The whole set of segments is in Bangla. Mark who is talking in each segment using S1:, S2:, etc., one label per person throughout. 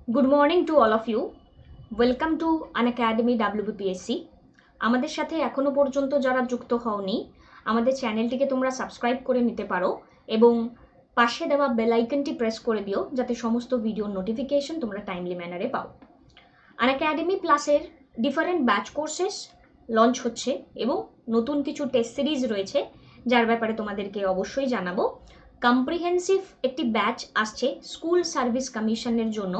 S1: Good morning to all of you. Welcome to Unacademy WBPSC। আমাদের সাথে এখনও পর্যন্ত যারা যুক্ত হওনি আমাদের চ্যানেলটিকে তোমরা সাবস্ক্রাইব করে নিতে পারো এবং পাশে দেওয়া বেল আইকনটি প্রেস করে দিও যাতে সমস্ত ভিডিওর নোটিফিকেশন তোমরা টাইমলি ম্যানারে পাও। আনএকাডেমি প্লাসের ডিফারেন্ট ব্যাচ কোর্সেস লঞ্চ হচ্ছে এবং নতুন কিছু টেস্ট সিরিজ রয়েছে যার ব্যাপারে তোমাদেরকে অবশ্যই জানাবো। কম্প্রিহেন্সিভ একটি ব্যাচ আসছে স্কুল সার্ভিস কমিশনের জন্য,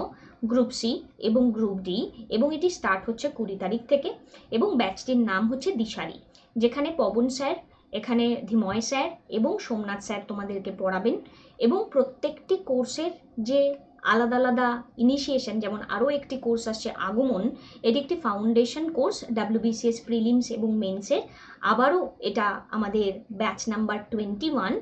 S1: গ্রুপ সি এবং গ্রুপ ডি, এবং এটি স্টার্ট হচ্ছে 20 তারিখ থেকে এবং ব্যাচটির নাম হচ্ছে দিশারি, যেখানে পবন স্যার, এখানে ধীময় স্যার এবং সোমনাথ স্যার তোমাদেরকে পড়াবেন এবং প্রত্যেকটি কোর্সের যে আলাদা আলাদা ইনিশিয়েশন, যেমন আরও একটি কোর্স আসছে আগমন, এটি একটি ফাউন্ডেশন কোর্স WBCS প্রিলিমস এবং মেন্সের। আবারও এটা আমাদের ব্যাচ নাম্বার 21।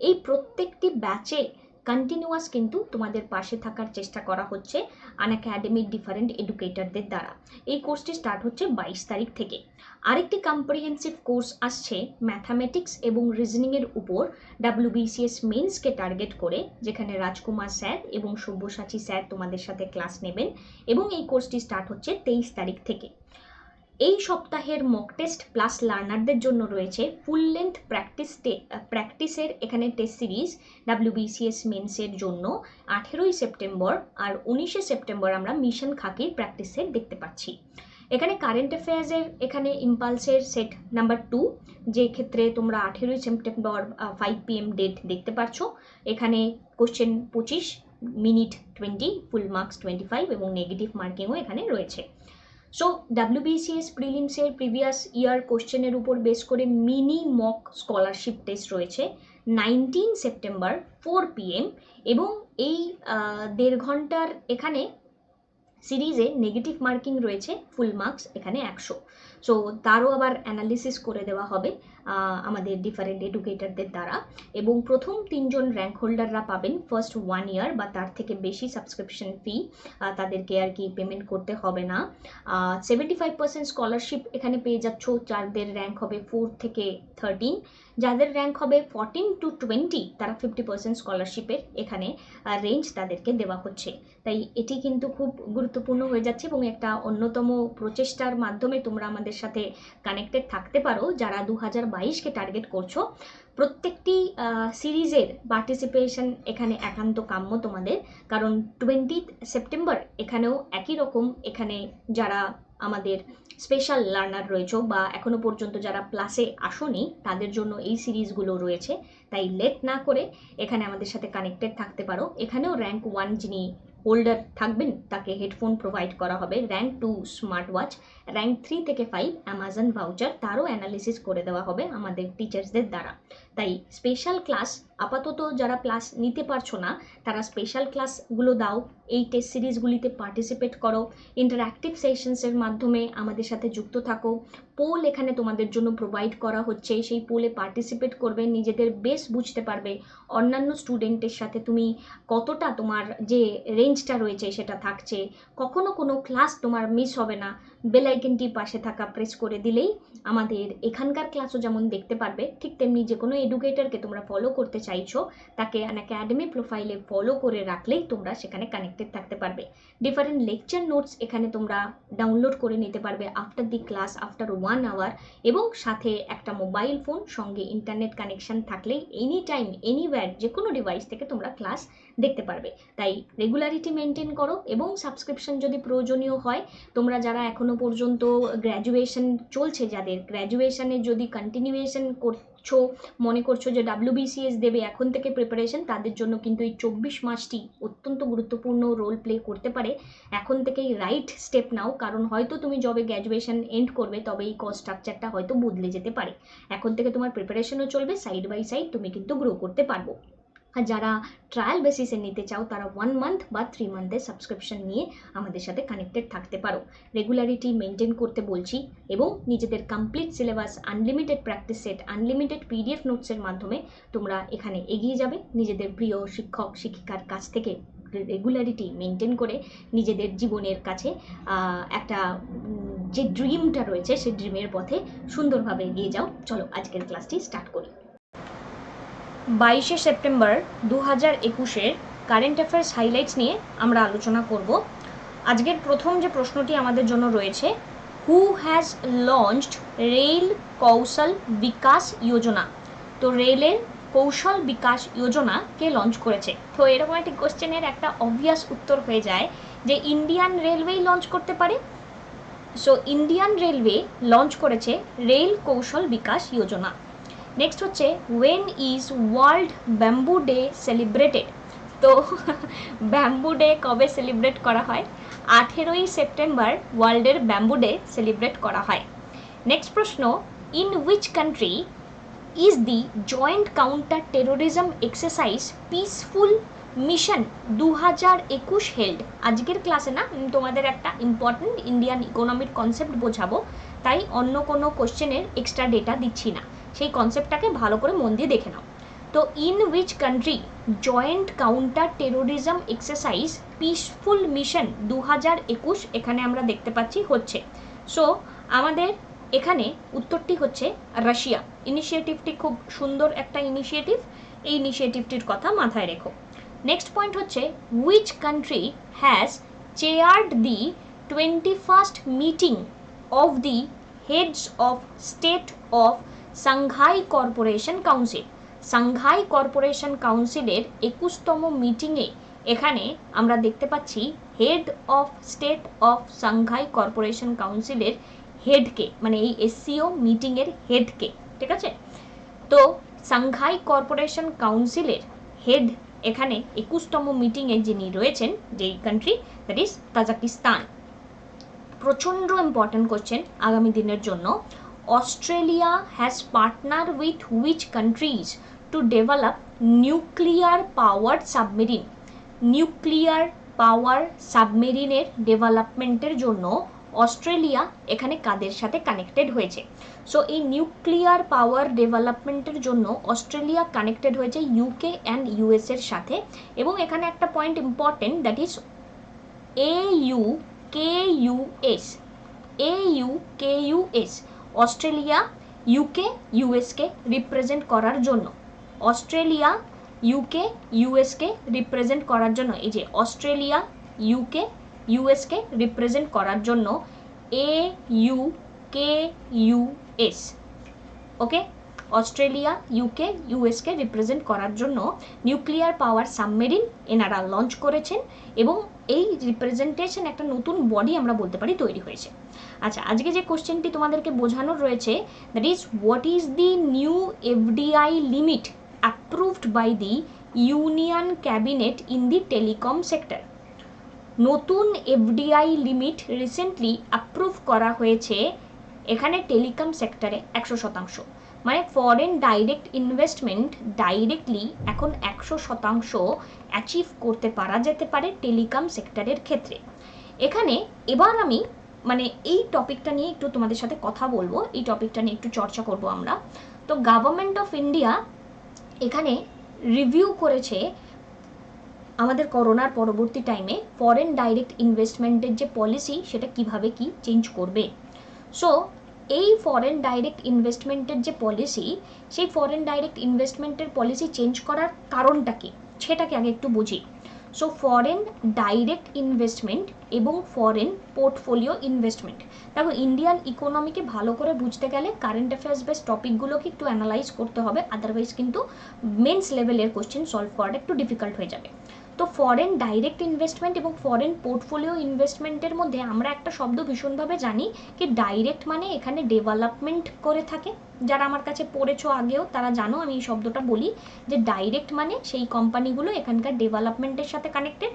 S1: এই প্রত্যেকটি ব্যাচে কন্টিনিউয়াস কিন্তু তোমাদের পাশে থাকার চেষ্টা করা হচ্ছে আনএকাডেমির ডিফারেন্ট এডুকেটরদের দ্বারা। এই কোর্সটি স্টার্ট হচ্ছে 22 তারিখ থেকে। আরেকটি কম্প্রিহেন্সিভ কোর্স আসছে ম্যাথামেটিক্স এবং রিজনিংয়ের উপর WBCS মেন্সকে টার্গেট করে, যেখানে রাজকুমার স্যার এবং সব্যসাচী স্যার তোমাদের সাথে ক্লাস নেবেন এবং এই কোর্সটি স্টার্ট হচ্ছে 23 তারিখ থেকে। এই সপ্তাহের মক টেস্ট প্লাস লার্নারদের জন্য রয়েছে ফুল লেন্থ প্র্যাকটিসের এখানে টেস্ট সিরিজ WBCS মেন্সের জন্য 18ই সেপ্টেম্বর আর 19শে সেপ্টেম্বর আমরা মিশন খাকির প্র্যাকটিস সেট দেখতে পাচ্ছি। এখানে কারেন্ট অ্যাফেয়ার্সের এখানে ইম্পালসের সেট নাম্বার 2, যে ক্ষেত্রে তোমরা 18ই সেপ্টেম্বর 5 PM ডেট দেখতে পাচ্ছ। এখানে কোশ্চেন 25, মিনিট 20, ফুল মার্কস 25 এবং নেগেটিভ মার্কিংও এখানে রয়েছে। সো WBCS প্রিলিমসের প্রিভিয়াস ইয়ার কোশ্চেনের উপর বেস করে মিনি মক স্কলারশিপ টেস্ট রয়েছে 19 সেপ্টেম্বর 4 PM এবং এই 1.5 ঘন্টার এখানে সিরিজে নেগেটিভ মার্কিং রয়েছে, ফুল মার্কস এখানে 100। সো তারও আবার অ্যানালিসিস করে দেওয়া হবে আমাদের ডিফারেন্ট এডুকেটরদের দ্বারা এবং প্রথম 3 জন র্যাঙ্ক হোল্ডাররা পাবেন ফার্স্ট 1 ইয়ার বা তার থেকে বেশি সাবস্ক্রিপশন ফি, তাদেরকে আর কি পেমেন্ট করতে হবে না। 75% স্কলারশিপ এখানে পেয়ে যাচ্ছ যাদের র্যাঙ্ক হবে 4 থেকে 13। যাদের র্যাঙ্ক হবে 14 to 20 তারা 50% স্কলারশিপের এখানে রেঞ্জ তাদেরকে দেওয়া হচ্ছে। তাই এটি কিন্তু খুব গুরুত্বপূর্ণ হয়ে যাচ্ছে এবং একটা অন্যতম প্রচেষ্টার মাধ্যমে তোমরা আমাদের সাথে কানেক্টেড থাকতে পারো যারা 2022কে টার্গেট করছো। প্রত্যেকটি সিরিজের পার্টিসিপেশন এখানে একান্ত কাম্য তোমাদের, কারণ 20 সেপ্টেম্বর এখানেও একই রকম, এখানে যারা আমাদের স্পেশাল লার্নার রয়েছে বা এখনো পর্যন্ত যারা প্লাসে আসোনি তাদের জন্য এই সিরিজগুলো রয়েছে। তাই লেট না করে এখানে আমাদের সাথে কানেক্টেড থাকতে পারো। এখানেও র্যাঙ্ক 1 যিনি হোল্ডার থাকবেন তাকে হেডফোন প্রোভাইড করা হবে, র্যাঙ্ক 2 স্মার্ট ওয়াচ, র্যাঙ্ক 3 থেকে 5 অ্যামাজন ভাউচার, তারও অ্যানালিসিস করে দেওয়া হবে আমাদের টিচার্সদের দ্বারা। তাই স্পেশাল ক্লাস আপাতত যারা ক্লাস নিতে পারছো না তারা স্পেশাল ক্লাসগুলো দাও, এই টেস্ট সিরিজগুলিতে পার্টিসিপেট করো, ইন্টারঅ্যাক্টিভ সেশনসের মাধ্যমে আমাদের সাথে যুক্ত থাকো। পোল এখানে তোমাদের জন্য প্রোভাইড করা হচ্ছে, সেই পোলে পার্টিসিপেট করবে, নিজেদের বেস বুঝতে পারবে অন্যান্য স্টুডেন্টের সাথে তুমি কতটা তোমার যে রেঞ্জটা রয়েছে সেটা থাকছে, কখনো কোনো ক্লাস তোমার মিস হবে না। বেল আইকনটি পাশে থাকা প্রেস করে দিলেই আমাদের এখানকার ক্লাসও যেমন দেখতে পারবে, ঠিক তেমনি যে কোনো এডুকেটরকে তোমরা ফলো করতে চাইছো তাকে আনএকাডেমি প্রোফাইলে ফলো করে রাখলেই তোমরা সেখানে কানেক্টেড থাকতে পারবে। ডিফারেন্ট লেকচার নোটস এখানে তোমরা ডাউনলোড করে নিতে পারবে after the class, after 1 hour, এবং সাথে একটা মোবাইল ফোন সঙ্গে ইন্টারনেট কানেকশন থাকলেই এনি টাইম এনিওয়্যার যে কোনো ডিভাইস থেকে তোমরা ক্লাস দেখতে পারবে। তাই রেগুলারিটি মেনটেন করো এবং সাবস্ক্রিপশন যদি প্রয়োজনীয় হয়, তোমরা যারা এখনো পর্যন্ত গ্র্যাজুয়েশন চলছে, যাদের গ্র্যাজুয়েশনে যদি কন্টিনিউয়েশন করছো, মনে করছো যে WBCS দেবে এখন থেকে প্রিপারেশন, তাদের জন্য কিন্তু এই 24 মাসটি অত্যন্ত গুরুত্বপূর্ণ রোল প্লে করতে পারে। এখন থেকেই রাইট স্টেপ নাও, কারণ হয়তো তুমি যবে গ্র্যাজুয়েশন এন্ড করবে তবে এই কস্ট স্ট্রাকচারটা হয়তো বদলে যেতে পারে। এখন থেকে তোমার প্রিপারেশনও চলবে, সাইড বাই সাইড তুমি কিন্তু গ্রো করতে পারবো। আর যারা ট্রায়াল বেসিসে নিতে চাও তারা 1 মান্থ বা 3 মান্থের সাবস্ক্রিপশন নিয়ে আমাদের সাথে কানেক্টেড থাকতে পারো। রেগুলারিটি মেনটেন করতে বলছি এবং নিজেদের complete syllabus, unlimited practice set, unlimited PDF নোটসের মাধ্যমে তোমরা এখানে এগিয়ে যাবে নিজেদের প্রিয় শিক্ষক শিক্ষিকার কাছ থেকে রেগুলারিটি মেনটেন করে নিজেদের জীবনের কাছে একটা যে ড্রিমটা রয়েছে সেই ড্রিমের পথে সুন্দরভাবে এগিয়ে যাও। চলো আজকের ক্লাসটি স্টার্ট করি। 22শে সেপ্টেম্বর 2021-এর কারেন্ট অ্যাফেয়ার্স হাইলাইটস নিয়ে আমরা আলোচনা করব। আজকের প্রথম যে প্রশ্নটি আমাদের জন্য রয়েছে, who has launched rail Kaushal Vikas যোজনা। তো রেলের কৌশল বিকাশ যোজনা কে লঞ্চ করেছে? তো এরকম একটি কোশ্চেনের একটা অবভিয়াস উত্তর হয়ে যায় যে ইন্ডিয়ান রেলওয়েই লঞ্চ করতে পারে। সো ইন্ডিয়ান রেলওয়ে লঞ্চ করেছে রেল কৌশল বিকাশ যোজনা। নেক্সট হচ্ছে, when is world bamboo day celebrated? তো ব্যাম্বু ডে কবে সেলিব্রেট করা হয়? 18ই সেপ্টেম্বর ওয়ার্ল্ডের ব্যাম্বু ডে সেলিব্রেট করা হয়। নেক্সট প্রশ্ন, in which country is the joint counter terrorism exercise peaceful mission 2021 held? আজকের ক্লাসে না তোমাদের একটা ইম্পর্টেন্ট ইন্ডিয়ান ইকোনমির কনসেপ্ট বোঝাবো, তাই অন্য কোনো কোশ্চেনের এক্সট্রা ডেটা দিচ্ছি না, সেই কনসেপ্টটাকে ভালো করে মন দিয়ে দেখে নাও। তো in which country joint counter terrorism exercise peaceful mission 2021 এখানে আমরা দেখতে পাচ্ছি হচ্ছে। সো আমাদের এখানে উত্তরটি হচ্ছে রাশিয়া। ইনিশিয়েটিভটি খুব সুন্দর একটা ইনিশিয়েটিভ, এই ইনিশিয়েটিভটির কথা মাথায় রেখো। নেক্সট পয়েন্ট হচ্ছে, which country has chaired the 21st meeting of the heads of state of Shanghai corporation council? Shanghai corporation কাউন্সিলের 21তম মিটিংয়ে এখানে আমরা দেখতে পাচ্ছি head of state of Shanghai corporation কাউন্সিলের হেডকে, মানে এই এসসিও মিটিংয়ের হেডকে, ঠিক আছে? তো সাংঘাই কর্পোরেশন কাউন্সিলের হেড এখানে 21তম মিটিংয়ে যিনি রয়েছেন, যেই কান্ট্রি, দ্যাট ইজ তাজিকিস্তান। প্রচণ্ড ইম্পর্টেন্ট কোশ্চেন আগামী দিনের জন্য, Australia has partner with which countries to develop nuclear powered submarine? Nuclear power সাবমেরিনের ডেভেলপমেন্টের জন্য অস্ট্রেলিয়া এখানে কাদের সাথে কানেক্টেড হয়েছে? সো এই নিউক্লিয়ার পাওয়ার ডেভেলপমেন্টের জন্য অস্ট্রেলিয়া কানেক্টেড হয়েছে ইউকে অ্যান্ড ইউএস এর সাথে। এবং এখানে একটা point important, that is AUKUS। AUKUS Australia UK ইউএসকে রিপ্রেজেন্ট করার জন্য, অস্ট্রেলিয়া ইউকে ইউএসকে রিপ্রেজেন্ট করার জন্য, এই যে অস্ট্রেলিয়া ইউকে ইউএসকে রিপ্রেজেন্ট করার জন্য AUKUS। ওকে, অস্ট্রেলিয়া ইউকে ইউএসকে রিপ্রেজেন্ট করার জন্য নিউক্লিয়ার পাওয়ার সাবমেরিন এনারা লঞ্চ করেছেন এবং এই রিপ্রেজেন্টেশন একটা নতুন বডি আমরা বলতে পারি তৈরি হয়েছে। আচ্ছা, আজকে যে কোশ্চেনটি তোমাদেরকে বোঝানোর রয়েছে, that is what is the new FDI limit approved by the union cabinet in the telecom sector? নতুন এফডিআই লিমিট রিসেন্টলি অ্যাপ্রুভ করা হয়েছে এখানে টেলিকম সেক্টরে 100%। মানে ফরেন ডাইরেক্ট ইনভেস্টমেন্ট ডাইরেক্টলি এখন 100% অ্যাচিভ করতে পারা যেতে পারে টেলিকম সেক্টরের ক্ষেত্রে। এখানে এবার আমি মানে এই টপিকটা নিয়ে একটু তোমাদের সাথে কথা বলবো, এই টপিকটা নিয়ে একটু চর্চা করব আমরা। তো গভর্নমেন্ট অফ ইন্ডিয়া এখানে রিভিউ করেছে আমাদের করোনার পরবর্তী টাইমে ফরেন ডাইরেক্ট ইনভেস্টমেন্টের যে পলিসি সেটা কিভাবে কি চেঞ্জ করবে। সো এই ফরেন ডাইরেক্ট ইনভেস্টমেন্টের যে পলিসি, সেই ফরেন ডাইরেক্ট ইনভেস্টমেন্টের পলিসি চেঞ্জ করার কারণটা কি সেটাকে আগে একটু বুঝি। সো ফরেন ডাইরেক্ট ইনভেস্টমেন্ট এবং ফরেন পোর্টফোলিও ইনভেস্টমেন্ট, দেখো ইন্ডিয়ান ইকোনমিকে ভালো করে বুঝতে গেলে কারেন্ট অ্যাফেয়ার্স বেস টপিকগুলোকে একটু অ্যানালাইজ করতে হবে, আদারওয়াইজ কিন্তু মেন্স লেভেলের কোশ্চেন সলভ করাটা একটু ডিফিকাল্ট হয়ে যাবে। তো ফরেন ডাইরেক্ট ইনভেস্টমেন্ট এবং ফরেন পোর্টফোলিও ইনভেস্টমেন্টের মধ্যে আমরা একটা শব্দ ভীষণভাবে জানি কি ডাইরেক্ট মানে এখানে ডেভেলপমেন্ট করে থাকে। যারা আমার কাছে পড়েছো আগেও তারা জানো আমি এই শব্দটা বলি যে ডাইরেক্ট মানে সেই কোম্পানিগুলো এখানকার ডেভেলপমেন্টের সাথে কানেক্টেড,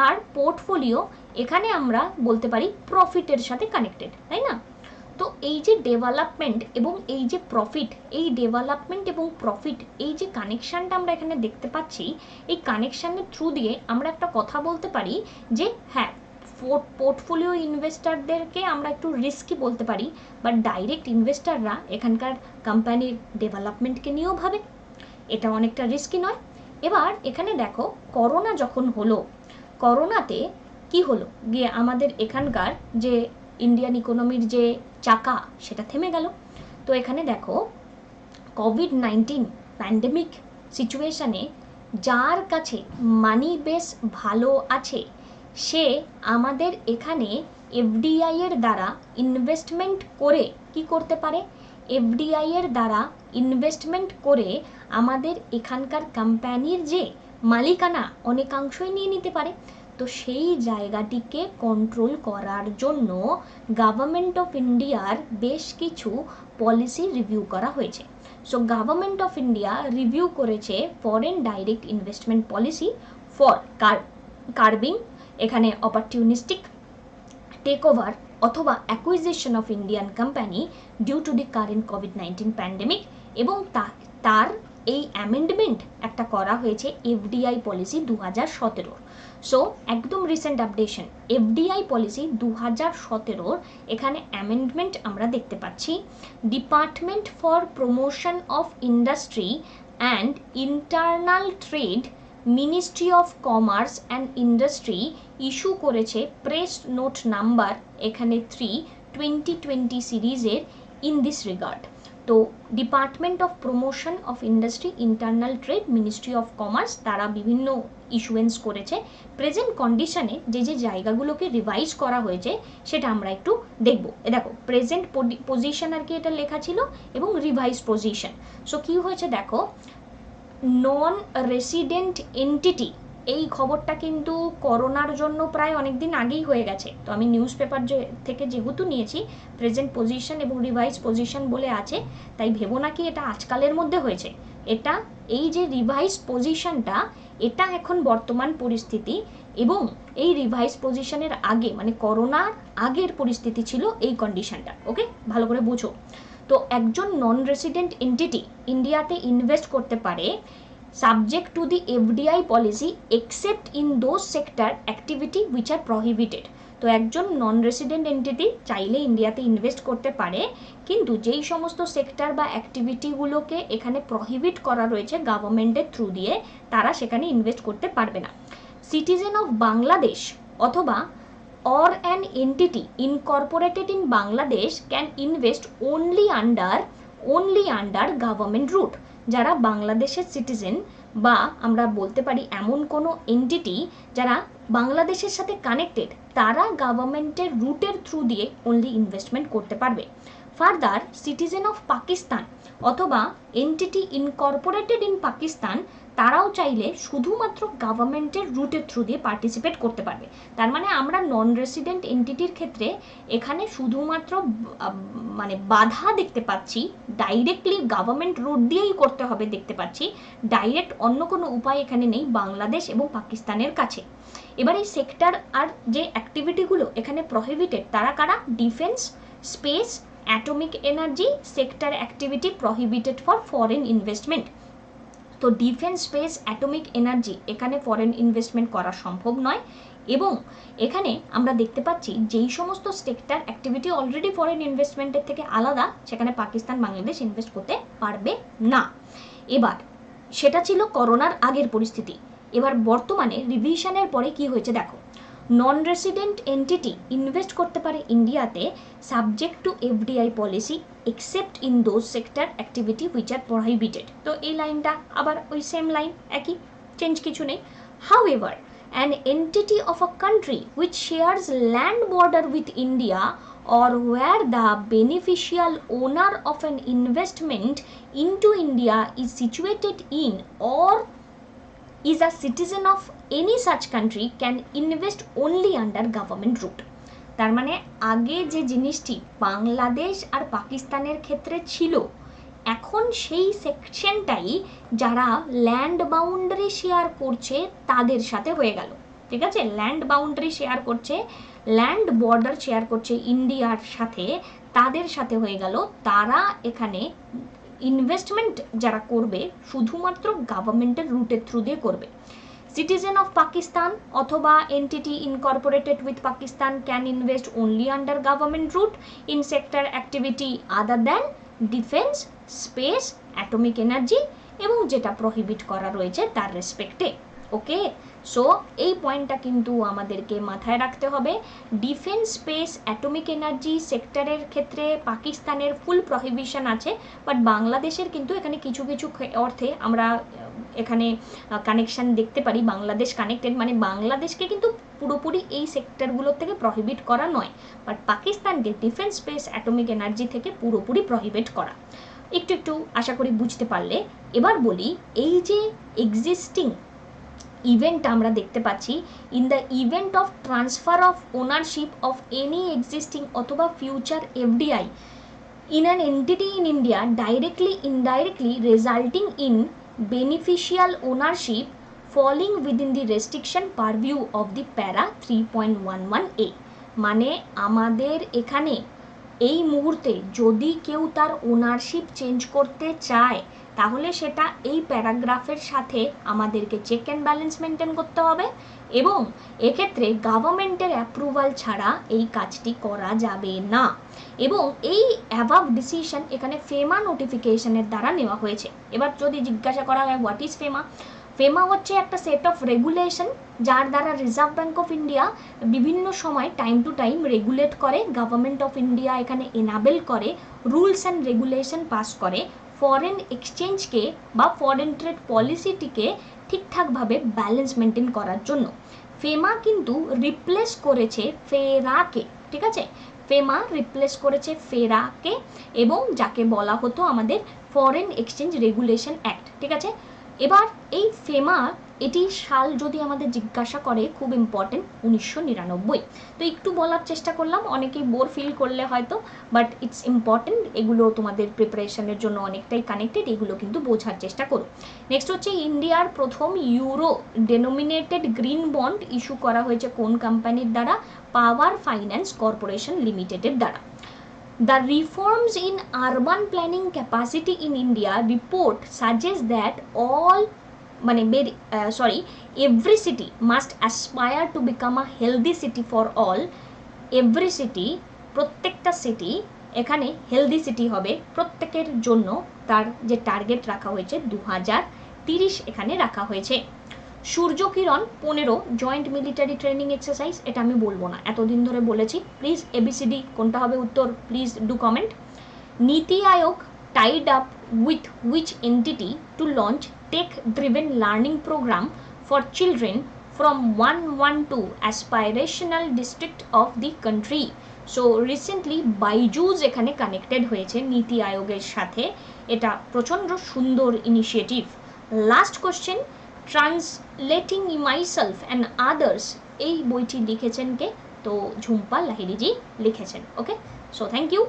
S1: আর পোর্টফোলিও এখানে আমরা বলতে পারি প্রফিটের সাথে কানেক্টেড, তাই না? তো এই যে ডেভেলপমেন্ট এবং এই যে প্রফিট, এই ডেভেলপমেন্ট এবং প্রফিট এই যে কানেকশানটা আমরা এখানে দেখতে পাচ্ছি, এই কানেকশানের থ্রু দিয়ে আমরা একটা কথা বলতে পারি যে হ্যাঁ পোর্টফোলিও ইনভেস্টারদেরকে আমরা একটু রিস্কি বলতে পারি, বাট ডাইরেক্ট ইনভেস্টাররা এখানকার কোম্পানির ডেভেলপমেন্টকে নিয়েও ভাবে, এটা অনেকটা রিস্কি নয়? এবার এখানে দেখো করোনা যখন হলো, করোনাতে কি হলো গিয়ে আমাদের এখানকার যে ইন্ডিয়ান ইকোনমির যে চাকা সেটা থেমে গেল। তো এখানে দেখো কোভিড-19 প্যান্ডেমিক সিচুয়েশানে যার কাছে মানি বেস ভালো আছে সে আমাদের এখানে এফডিআই এর দ্বারা ইনভেস্টমেন্ট করে কি করতে পারে, এফডিআই এর দ্বারা ইনভেস্টমেন্ট করে আমাদের এখানকার কোম্পানির যে মালিকানা অনেকাংশই নিয়ে নিতে পারে। তো সেই জায়গাটিকে কন্ট্রোল করার জন্য গভর্নমেন্ট অফ ইন্ডিয়ার বেশ কিছু পলিসি রিভিউ করা হয়েছে। So government of India review করেছে foreign direct investment policy for curbing এখানে অপরচুনিস্টিক টেক ওভার অথবা acquisition of Indian company due to the current কোভিড-19 প্যান্ডেমিক, এবং তার এই অ্যামেন্ডমেন্ট একটা করা হয়েছে এফডিআই পলিসি 2017। সো একদম রিসেন্ট আপডেশন, এফডিআই পলিসি 2017 এখানে অ্যামেন্ডমেন্ট আমরা দেখতে পাচ্ছি। Department for promotion of industry and internal trade, ministry of commerce and industry issue করেছে প্রেস নোট নাম্বার এখানে 3/2020 সিরিজের ইন দিস রিগার্ড। তো department of promotion of industry, internal trade, ministry of commerce তারা বিভিন্ন ইস্যুয়েন্স করেছে। প্রেজেন্ট কন্ডিশনে যে যে জায়গাগুলোকে রিভাইজ করা হয়েছে সেটা আমরা একটু দেখব। দেখো প্রেজেন্ট পজিশন আর কি এটা লেখা ছিল এবং রিভাইজ পজিশন। সো কি হয়েছে দেখো, নন রেসিডেন্ট এন্টিটি, এই খবরটা কিন্তু করোনার জন্য প্রায় অনেক দিন আগেই হয়ে গেছে। তো আমি নিউজ পেপার থেকে যেহেতু নিয়েছি প্রেজেন্ট পজিশন এবং রিভাইজ পজিশন বলে আছে, তাই ভেবো না কি এটা আজকালের মধ্যে হয়েছে। এটা এই যে রিভাইজ পজিশনটা এটা এখন বর্তমান পরিস্থিতি, এবং এই রিভাইজ পজিশনের আগে মানে করোনার আগের পরিস্থিতি ছিল এই কন্ডিশনটা। ওকে, ভালো করে বুঝো। তো একজন নন রেসিডেন্ট এন্টিটি ইন্ডিয়াতে ইনভেস্ট করতে পারে subject to the FDI policy except in those sector activity which are prohibited। তো একজন নন রেসিডেন্ট এন্টিটি চাইলে ইন্ডিয়াতে ইনভেস্ট করতে পারে, কিন্তু যেই সমস্ত সেক্টর বা অ্যাক্টিভিটিগুলোকে এখানে প্রহিবিট করা রয়েছে গভর্নমেন্টের থ্রু দিয়ে, তারা সেখানে ইনভেস্ট করতে পারবে না। সিটিজেন অফ বাংলাদেশ অথবা or an entity incorporated in Bangladesh can invest only under government route। যারা বাংলাদেশের সিটিজেন বা আমরা বলতে পারি এমন কোনো এন্টিটি যারা বাংলাদেশের সাথে কানেক্টেড, তারা গভর্নমেন্টের রুটের থ্রু দিয়ে অনলি ইনভেস্টমেন্ট করতে পারবে। ফার্দার সিটিজেন অফ পাকিস্তান অথবা এন্টিটি ইনকর্পোরেটেড ইন পাকিস্তান তারাও চাইলে শুধুমাত্র গভর্নমেন্টের রুটের থ্রু দিয়ে পার্টিসিপেট করতে পারবে। তার মানে আমরা নন রেসিডেন্ট এন্টিটির ক্ষেত্রে এখানে শুধুমাত্র মানে বাধা দেখতে পাচ্ছি, ডাইরেক্টলি গভর্নমেন্ট রুট দিয়েই করতে হবে দেখতে পাচ্ছি, ডাইরেক্ট অন্য কোনো উপায় এখানে নেই বাংলাদেশ এবং পাকিস্তানের কাছে। এবার এই সেক্টর আর যে অ্যাক্টিভিটিগুলো এখানে প্রহিবিটেড তারা কারা, defence, space, atomic energy sector activity prohibited for foreign investment. তো ডিফেন্স, স্পেস, অ্যাটমিক এনার্জি এখানে ফরেন ইনভেস্টমেন্ট করা সম্ভব নয়, এবং এখানে আমরা দেখতে পাচ্ছি যেই সমস্ত সেক্টর অ্যাক্টিভিটি অলরেডি ফরেন ইনভেস্টমেন্টের থেকে আলাদা সেখানে পাকিস্তান বাংলাদেশ ইনভেস্ট করতে পারবে না। এবার সেটা ছিল করোনার আগের পরিস্থিতি। এবার বর্তমানে রিভিশনের পরে কি হয়েছে দেখো, নন রেসিডেন্ট এন্টিটি ইনভেস্ট করতে পারে ইন্ডিয়াতে subject to FDI policy except in those sector activity which are prohibited. তো এই লাইনটা আবার ওই সেম লাইন, একই, চেঞ্জ কিছু নেই। However an entity of a country which shares land border with India or where the beneficial owner of an investment into India is situated in or is a citizen of any such country can invest only under government route। তার মানে আগে যে জিনিসটি বাংলাদেশ আর পাকিস্তানের ক্ষেত্রে ছিল, এখন সেই সেকশনটাই যারা ল্যান্ড বাউন্ডারি শেয়ার করছে তাদের সাথে হয়ে গেল। ঠিক আছে, ল্যান্ড বাউন্ডারি শেয়ার করছে, ল্যান্ড বর্ডার শেয়ার করছে ইন্ডিয়ার সাথে, তাদের সাথে হয়ে গেল। তারা এখানে ইনভেস্টমেন্ট যারা করবে শুধুমাত্র গভর্নমেন্টের রুটের থ্রু দিয়ে করবে। সিটিজেন অফ পাকিস্তান অথবা entity incorporated with Pakistan can invest only under government route in sector activity other than defence, space, atomic energy এবং যেটা প্রহিবিট করা রয়েছে তার রেসপেক্টে। ওকে, সো এই পয়েন্টটা কিন্তু আমাদেরকে মাথায় রাখতে হবে। ডিফেন্স, স্পেস, অ্যাটমিক এনার্জি সেক্টরের ক্ষেত্রে পাকিস্তানের ফুল প্রহিবিশন আছে, বাট বাংলাদেশের কিন্তু এখানে কিছু কিছু অর্থে আমরা এখানে কানেকশন দেখতে পারি। বাংলাদেশ কানেক্টেড মানে বাংলাদেশকে কিন্তু পুরোপুরি এই সেক্টরগুলোর থেকে প্রহিবিট করা নয়, বাট পাকিস্তানকে ডিফেন্স স্পেস অ্যাটমিক এনার্জি থেকে পুরোপুরি প্রহিবিট করা। একটু একটু আশা করি বুঝতে পারলে। এবার বলি, এই যে এক্সিস্টিং ইভেন্ট আমরা দেখতে পাচ্ছি, in the event of transfer of ownership of any existing অথবা future FDI in an entity in India, directly indirectly resulting in beneficial ownership falling within the restriction purview of the para 3.11a। মানে আমাদের এখানে এই মুহূর্তে যদি কেউ তার ওনারশিপ চেঞ্জ করতে চায়, তাহলে সেটা এই প্যারাগ্রাফের সাথে আমাদেরকে চেক অ্যান্ড ব্যালেন্স মেনটেন করতে হবে, এবং এক্ষেত্রে গভর্নমেন্টের অ্যাপ্রুভাল ছাড়া এই কাজটি করা যাবে না। এবং এই অ্যাবাভ ডিসিশন এখানে ফেমা নোটিফিকেশনের দ্বারা নেওয়া হয়েছে। এবার যদি জিজ্ঞাসা করা হয় হোয়াট ইজ ফেমা, ফেমা হচ্ছে একটা সেট অফ রেগুলেশন যার দ্বারা রিজার্ভ ব্যাঙ্ক অফ ইন্ডিয়া বিভিন্ন সময় টাইম টু টাইম রেগুলেট করে, গভর্নমেন্ট অফ ইন্ডিয়া এখানে এনাবেল করে, রুলস অ্যান্ড রেগুলেশন পাস করে ফরেন এক্সচেঞ্জকে বা ফরেন ট্রেড পলিসিটিকে ঠিকঠাকভাবে ব্যালেন্স মেনটেন করার জন্য। ফেমা কিন্তু রিপ্লেস করেছে ফেরাকে, ঠিক আছে, ফেমা রিপ্লেস করেছে ফেরাকে, এবং যাকে বলা হতো আমাদের ফরেন এক্সচেঞ্জ রেগুলেশন অ্যাক্ট, ঠিক আছে। এবার এই ফেমা এটি সাল যদি আমাদের জিজ্ঞাসা করে, খুব ইম্পর্টেন্ট, 1999। তো একটু বলার চেষ্টা করলাম, অনেকেই বোর ফিল করলে হয়তো, বাট ইটস ইম্পর্টেন্ট, এগুলো তোমাদের প্রিপারেশনের জন্য অনেকটাই কানেক্টেড, এগুলো কিন্তু বোঝার চেষ্টা করো। নেক্সট হচ্ছে ইন্ডিয়ার প্রথম ইউরো ডেনোমিনেটেড গ্রিন বন্ড ইস্যু করা হয়েছে কোন কোম্পানির দ্বারা? পাওয়ার ফাইন্যান্স কর্পোরেশন লিমিটেডের দ্বারা। The reforms in urban planning capacity in India report suggests that every city must aspire to become a healthy city for all. Every city, প্রত্যেকটা সিটি এখানে হেলদি সিটি হবে প্রত্যেকের জন্য, তার যে টার্গেট রাখা হয়েছে 2030 এখানে রাখা হয়েছে। Suryakiran 15 joint military training exercise, এটা আমি বলবো না, এতদিন ধরে বলেছি। প্লিজ এবিসিডি কোনটা হবে উত্তর, please do comment. NITI Aayog tied up with which entity to launch tech driven learning programme for children from 112 aspirational district of the country. So recently Byju's এখানে কানেক্টেড হয়েছে নীতি আয়োগের সাথে, এটা প্রচণ্ড সুন্দর initiative. Last question, translating myself and others, এই বইটি লিখেছেন কে? তো ঝুম্পা লাহিড়িজি লিখেছেন। Okay, so thank you.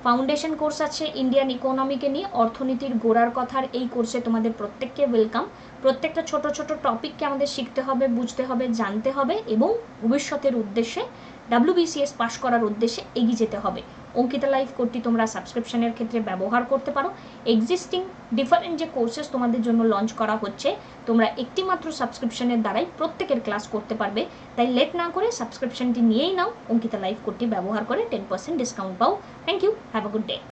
S1: Foundation course আছে ইন্ডিয়ান ইকোনমিকে নিয়ে, অর্থনীতির গোড়ার কথার এই কোর্সে তোমাদের প্রত্যেককে ওয়েলকাম। প্রত্যেকটা ছোট ছোট টপিককে আমাদের শিখতে হবে, বুঝতে হবে, জানতে হবে, এবং ভবিষ্যতের উদ্দেশ্যে WBCS পাস করার উদ্দেশ্যে এগিয়ে যেতে হবে। অঙ্কিতা লাইভ কোডটি তোমরা সাবস্ক্রিপশনের ক্ষেত্রে ব্যবহার করতে পারো। এক্সিস্টিং ডিফারেন্ট যে কোর্সেস তোমাদের জন্য লঞ্চ করা হচ্ছে, তোমরা একটি মাত্র সাবস্ক্রিপশনের দ্বারাই প্রত্যেকের ক্লাস করতে পারবে। তাই লেট না করে সাবস্ক্রিপশনটি নিয়েই নাও, অঙ্কিতা লাইভ কোডটি ব্যবহার করে 10% ডিসকাউন্ট পাও। Thank you, have a good day.